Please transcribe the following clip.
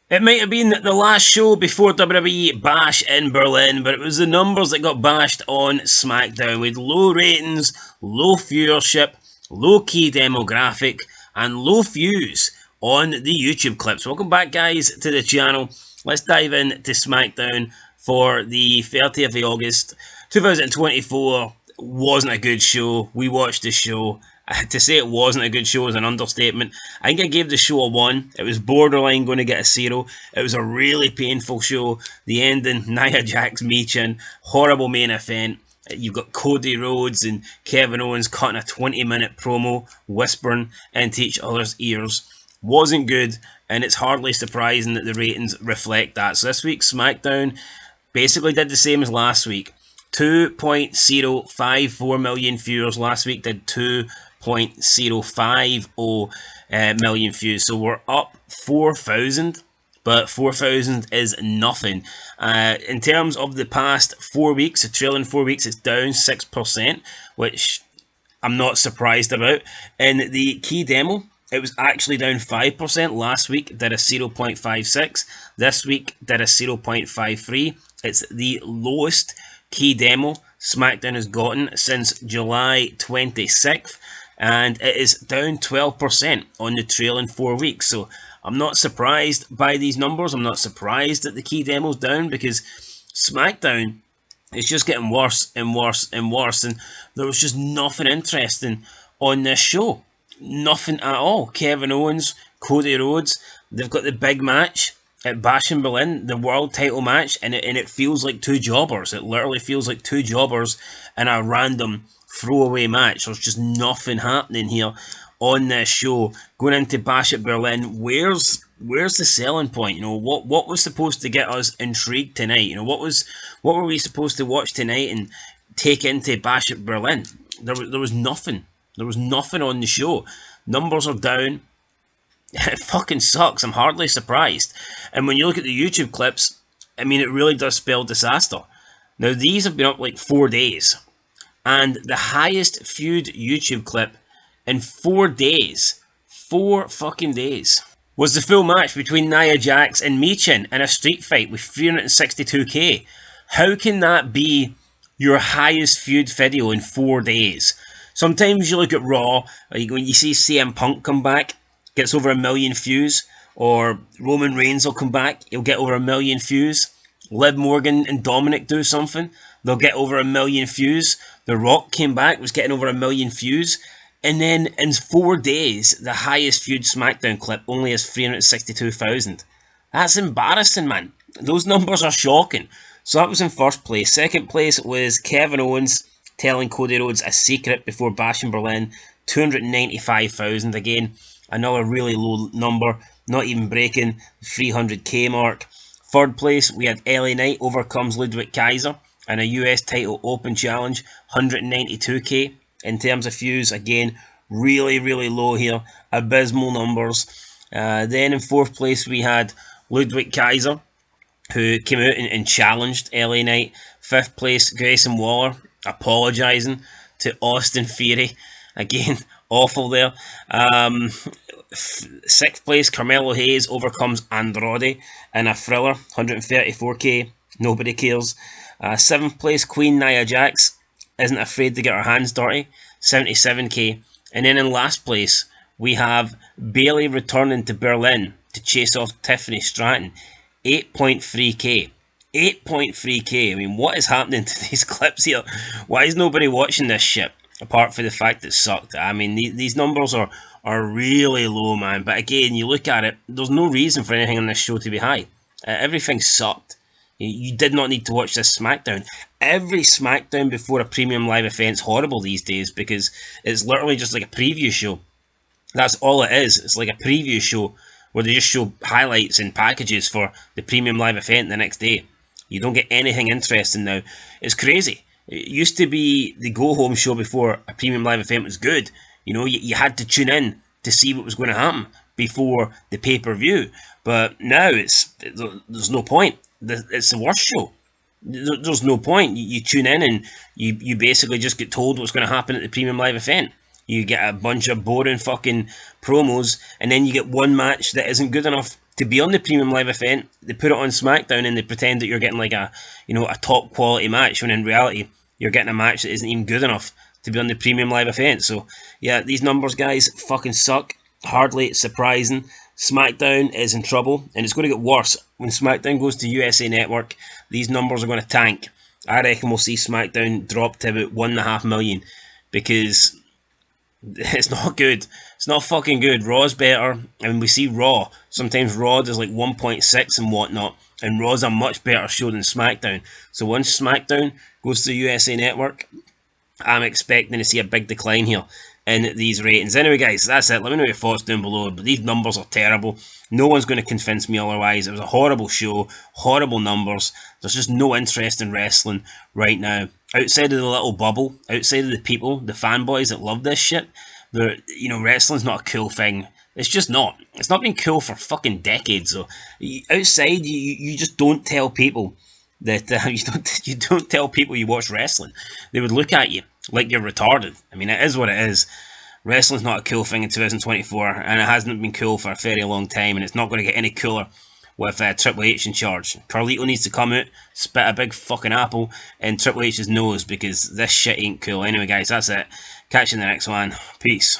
It might have been the last show before WWE Bash in Berlin, but it was the numbers that got bashed on SmackDown with low ratings, low viewership, low key demographic, and low views on the YouTube clips. Welcome back, guys, to the channel. Let's dive into SmackDown for the 30th of August 2024. Wasn't a good show. We watched the show. To say it wasn't a good show is an understatement. I think I gave the show a 1. It was borderline going to get a 0. It was a really painful show. The ending, Nia Jax, Michin, horrible main event. You've got Cody Rhodes and Kevin Owens cutting a 20-minute promo, whispering into each other's ears. Wasn't good, and it's hardly surprising that the ratings reflect that. So this week's SmackDown basically did the same as last week. 2.054 million viewers. Last week did 2.050 million views. So we're up 4,000, but 4,000 is nothing. In terms of the past 4 weeks, the trailing 4 weeks, it's down 6%, which I'm not surprised about. In the key demo, it was actually down 5%. Last week did a 0.56. This week did a 0.53. It's the lowest key demo SmackDown has gotten since July 26th, and it is down 12% on the trailing 4 weeks. So I'm not surprised by these numbers. I'm not surprised that the key demo's down, because SmackDown is just getting worse and worse and worse, and there was just nothing interesting on this show. Nothing at all. Kevin Owens, Cody Rhodes, they've got the big match at Bash in Berlin, the world title match, and it feels like two jobbers. It literally feels like two jobbers in a random throwaway match. There's just nothing happening here on this show. Going into Bash at Berlin, where's the selling point? You know, what was supposed to get us intrigued tonight? You know, what were we supposed to watch tonight and take into Bash at Berlin? There was nothing. There was nothing on the show. Numbers are down. It fucking sucks. I'm hardly surprised. And when you look at the YouTube clips, I mean, it really does spell disaster. Now, these have been up like 4 days. And the highest viewed YouTube clip in 4 days, 4 fucking days, was the full match between Nia Jax and Michin in a street fight with 362k. How can that be your highest viewed video in 4 days? Sometimes you look at Raw, when you see CM Punk come back, gets over 1 million views, or Roman Reigns will come back, he'll get over 1 million views. Liv Morgan and Dominic do something, they'll get over 1 million views. The Rock came back, was getting over 1 million views. And then in 4 days, the highest viewed SmackDown clip only has 362,000. That's embarrassing, man. Those numbers are shocking. So that was in first place. Second place was Kevin Owens telling Cody Rhodes a secret before Bash in Berlin, 295,000. Again, another really low number, not even breaking the 300k mark. Third place, we had LA Knight overcomes Ludwig Kaiser in a US title open challenge, 192k. In terms of views, again, really, really low here, abysmal numbers. Then in fourth place, we had Ludwig Kaiser, who came out and challenged LA Knight. Fifth place, Grayson Waller, apologising to Austin Theory. Again, awful there. Sixth place, Carmelo Hayes overcomes Andrade in a thriller, 134k. Nobody cares. Seventh place, Queen Nia Jax isn't afraid to get her hands dirty, 77k. And then in last place, we have Bayley returning to Berlin to chase off Tiffany Stratton, 8.3k. 8.3k. I mean, what is happening to these clips here? Why is nobody watching this shit? Apart from the fact it sucked. I mean, these numbers are really low, man. But again, you look at it, there's no reason for anything on this show to be high. Everything sucked. You did not need to watch this SmackDown. Every SmackDown before a premium live event's horrible these days, because it's literally just like a preview show. That's all it is. It's like a preview show where they just show highlights and packages for the premium live event the next day. You don't get anything interesting now. It's crazy. It used to be the go-home show before a premium live event was good. You know, you had to tune in to see what was going to happen before the pay-per-view. But now there's no point. It's the worst show. There's no point. You tune in and you basically just get told what's going to happen at the premium live event. You get a bunch of boring fucking promos, and then you get one match that isn't good enough to be on the premium live event, they put it on SmackDown and they pretend that you're getting like a, a top quality match, when in reality you're getting a match that isn't even good enough to be on the premium live event. So yeah, these numbers, guys, fucking suck. Hardly surprising. SmackDown is in trouble, and it's going to get worse when SmackDown goes to USA Network. These numbers are going to tank. I reckon we'll see SmackDown drop to about 1.5 million, because it's not good. It's not fucking good. Raw's better. I mean, we see Raw. Sometimes Raw does like 1.6 and whatnot, and Raw's a much better show than SmackDown. So once SmackDown goes to the USA Network, I'm expecting to see a big decline here in these ratings. Anyway, guys, that's it. Let me know your thoughts down below. But these numbers are terrible. No one's going to convince me otherwise. It was a horrible show, horrible numbers. There's just no interest in wrestling right now. Outside of the little bubble, outside of the people, the fanboys that love this shit, wrestling's not a cool thing. It's just not. It's not been cool for fucking decades. So outside, you just don't tell people that you don't tell people you watch wrestling. They would look at you like you're retarded. I mean, it is what it is. Wrestling's not a cool thing in 2024, and it hasn't been cool for a very long time, and it's not going to get any cooler with Triple H in charge. Carlito needs to come out, spit a big fucking apple in Triple H's nose, because this shit ain't cool. Anyway, guys, that's it. Catch you in the next one. Peace.